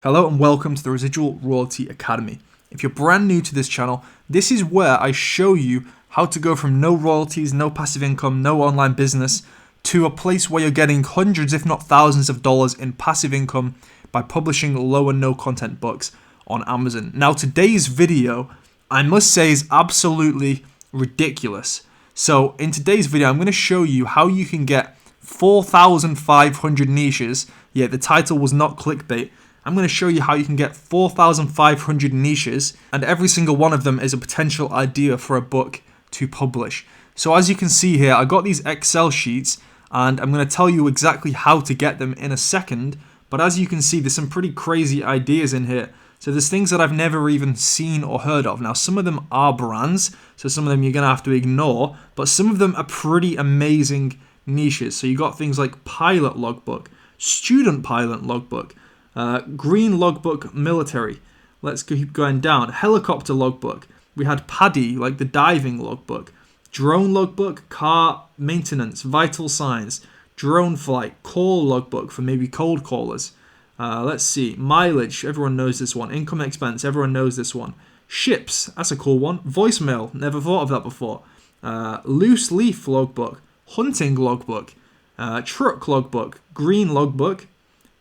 Hello and welcome to the Residual Royalty Academy. If you're brand new to this channel, this is where I show you how to go from no royalties, no passive income, no online business, to a place where you're getting hundreds if not thousands of dollars in passive income by publishing low and no content books on Amazon. Now today's video, I must say, is absolutely ridiculous. So in today's video, I'm going to show you how you can get 4,500 niches. Yeah, the title was not clickbait. I'm going to show you how you can get 4,500 niches, and every single one of them is a potential idea for a book to publish. So as you can see here, I got these Excel sheets, and I'm going to tell you exactly how to get them in a second. But as you can see, there's some pretty crazy ideas in here. So there's things that I've never even seen or heard of. Now, some of them are brands, so some of them you're going to have to ignore, but some of them are pretty amazing niches. So you got things like pilot logbook, student pilot logbook, green logbook military. Let's keep going down. Helicopter logbook. We had PADI, like the diving logbook. Drone logbook, car maintenance, vital signs. Drone flight, call logbook for maybe cold callers. Let's see. Mileage, everyone knows this one. Income expense, everyone knows this one. Ships, that's a cool one. Voicemail, never thought of that before. Loose leaf logbook. Hunting logbook. Truck logbook. Green logbook.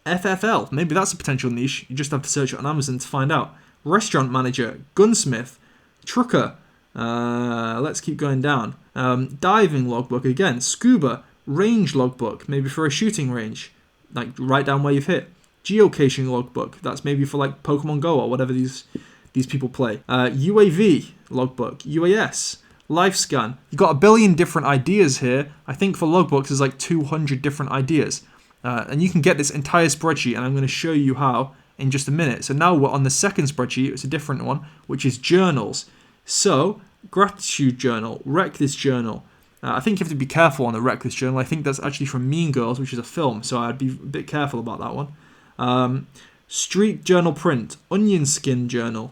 FFL, maybe that's a potential niche. You just have to search it on Amazon to find out. Restaurant manager, gunsmith, trucker. Let's keep going down. Diving logbook again. Scuba, range logbook, maybe for a shooting range, like write down where you've hit. Geocaching logbook, that's maybe for like Pokemon Go or whatever these people play. UAV logbook, UAS, life scan. You've got a billion different ideas here. I think for logbooks there's like 200 different ideas. And you can get this entire spreadsheet, and I'm going to show you how in just a minute. So now we're on the second spreadsheet. It's a different one, which is journals. So gratitude journal, wreck this journal. I think you have to be careful on the wreck this journal. I think that's actually from Mean Girls, which is a film, so I'd be a bit careful about that one. Street journal print, onion skin journal,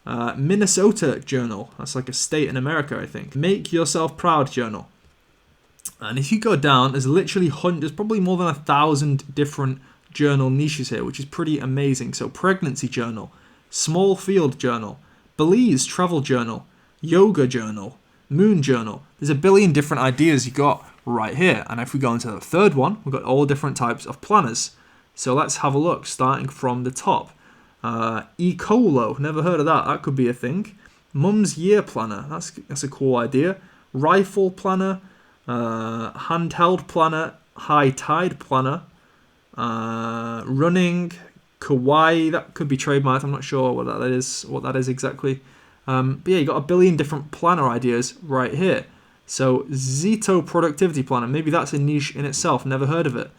Minnesota journal. That's like a state in America, I think. Make yourself proud journal. And if you go down, there's literally there's probably more than 1,000 different journal niches here, which is pretty amazing. So pregnancy journal, small field journal, Belize travel journal, yoga journal, moon journal. There's a billion different ideas you got right here. And if we go into the third one, we've got all different types of planners. So let's have a look, starting from the top. Ecolo, never heard of that. That could be a thing. Mum's year planner, that's a cool idea. Rifle planner. Handheld planner, high tide planner, running, kawaii, that could be trademarked. I'm not sure what that is exactly. But yeah, you got a billion different planner ideas right here. So Zito productivity planner, maybe that's a niche in itself. Never heard of it.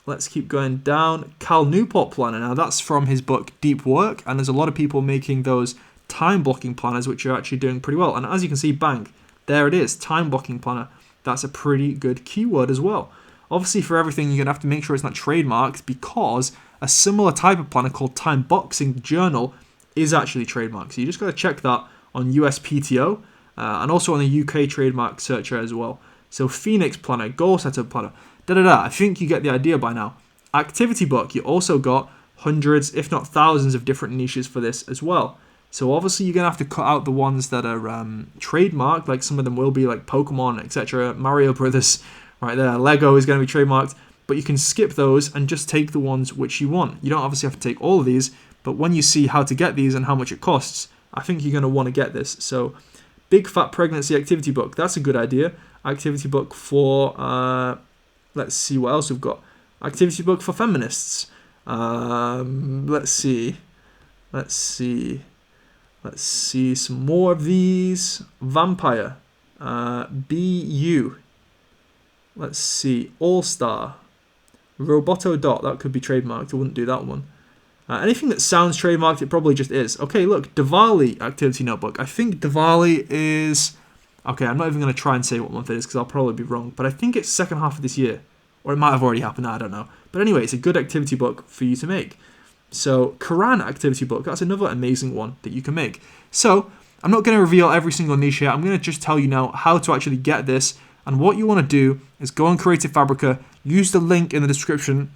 Let's keep going down. Cal Newport planner. Now that's from his book Deep Work, and there's a lot of people making those time blocking planners, which are actually doing pretty well. And as you can see, bang. There it is, time blocking planner. That's a pretty good keyword as well. Obviously, for everything, you're going to have to make sure it's not trademarked, because a similar type of planner called time boxing journal is actually trademarked. So you just got to check that on USPTO and also on the UK trademark searcher as well. So Phoenix planner, goal setup planner, I think you get the idea by now. Activity book, you also got hundreds, if not thousands, of different niches for this as well. So obviously you're going to have to cut out the ones that are trademarked, like some of them will be, like Pokemon, etc. Mario Brothers, right there. Lego is going to be trademarked, but you can skip those and just take the ones which you want. You don't obviously have to take all of these, but when you see how to get these and how much it costs, I think you're going to want to get this. So Big Fat Pregnancy Activity Book, that's a good idea. Activity book for, let's see what else we've got. Activity book for feminists. Let's see some more of these. Vampire. BU. Let's see. All-Star. Roboto Dot. That could be trademarked. I wouldn't do that one. Anything that sounds trademarked, it probably just is. Okay, look. Diwali Activity Notebook. I think Diwali is... Okay, I'm not even going to try and say what month it is, because I'll probably be wrong. But I think it's second half of this year. Or it might have already happened. I don't know. But anyway, it's a good activity book for you to make. So, Quran activity book, that's another amazing one that you can make. So, I'm not going to reveal every single niche here. I'm going to just tell you now how to actually get this. And what you want to do is go on Creative Fabrica, use the link in the description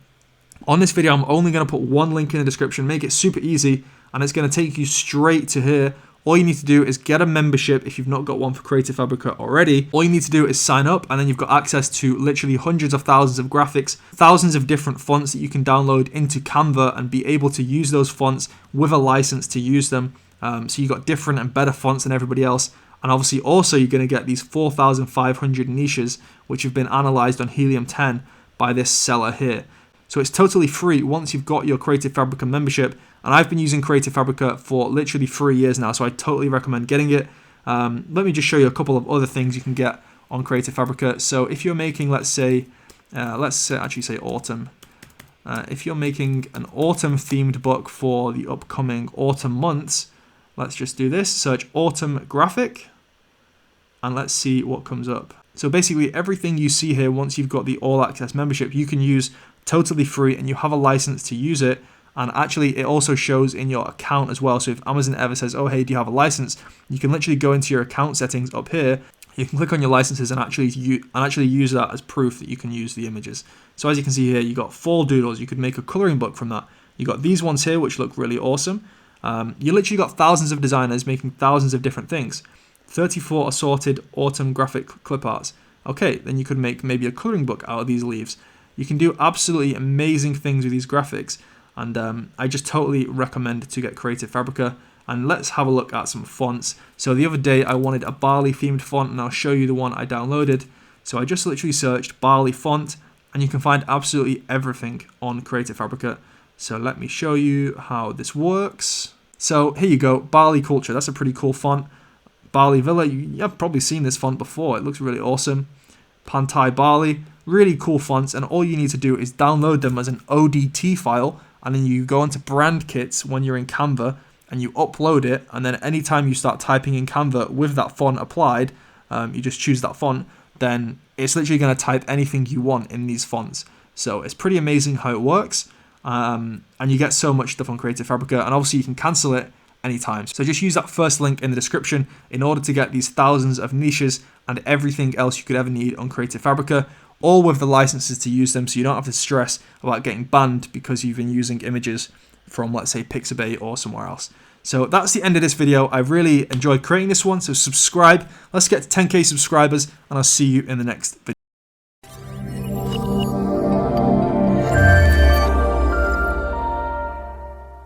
On this video, I'm only going to put one link in the description, make it super easy, and it's going to take you straight to here. All you need to do is get a membership if you've not got one for Creative Fabrica already. All you need to do is sign up, and then you've got access to literally hundreds of thousands of graphics, thousands of different fonts that you can download into Canva and be able to use those fonts with a license to use them. So you've got different and better fonts than everybody else. And obviously also you're going to get these 4,500 niches, which have been analyzed on Helium 10 by this seller here. So it's totally free once you've got your Creative Fabrica membership. And I've been using Creative Fabrica for literally 3 years now, so I totally recommend getting it. Let me just show you a couple of other things you can get on Creative Fabrica. So if you're making, let's say autumn. If you're making an autumn themed book for the upcoming autumn months, let's just do this. Search autumn graphic, and let's see what comes up. So basically everything you see here, once you've got the all access membership, you can use totally free, and you have a license to use it. And actually it also shows in your account as well. So if Amazon ever says, oh hey, do you have a license, you can literally go into your account settings up here. You can click on your licenses and actually use that as proof that you can use the images. So as you can see here, you got fall doodles. You could make a coloring book from that. You got these ones here which look really awesome. You literally got thousands of designers making thousands of different things. 34 assorted autumn graphic clip arts. Okay, then you could make maybe a coloring book out of these leaves. You can do absolutely amazing things with these graphics. And I just totally recommend to get Creative Fabrica. And let's have a look at some fonts. So the other day I wanted a barley themed font, and I'll show you the one I downloaded. So I just literally searched barley font, and you can find absolutely everything on Creative Fabrica. So let me show you how this works. So here you go, barley culture. That's a pretty cool font. Barley Villa, you've probably seen this font before. It looks really awesome. Pantai Barley, really cool fonts, and all you need to do is download them as an ODT file, and then you go into brand kits when you're in Canva and you upload it, and then anytime you start typing in Canva with that font applied, you just choose that font, then it's literally going to type anything you want in these fonts. So it's pretty amazing how it works, and you get so much stuff on Creative Fabrica, and obviously you can cancel it anytime. So just use that first link in the description in order to get these thousands of niches and everything else you could ever need on Creative Fabrica, all with the licenses to use them, so you don't have to stress about getting banned because you've been using images from, let's say, Pixabay or somewhere else. So that's the end of this video. I really enjoyed creating this one, so subscribe. Let's get to 10K subscribers, and I'll see you in the next video.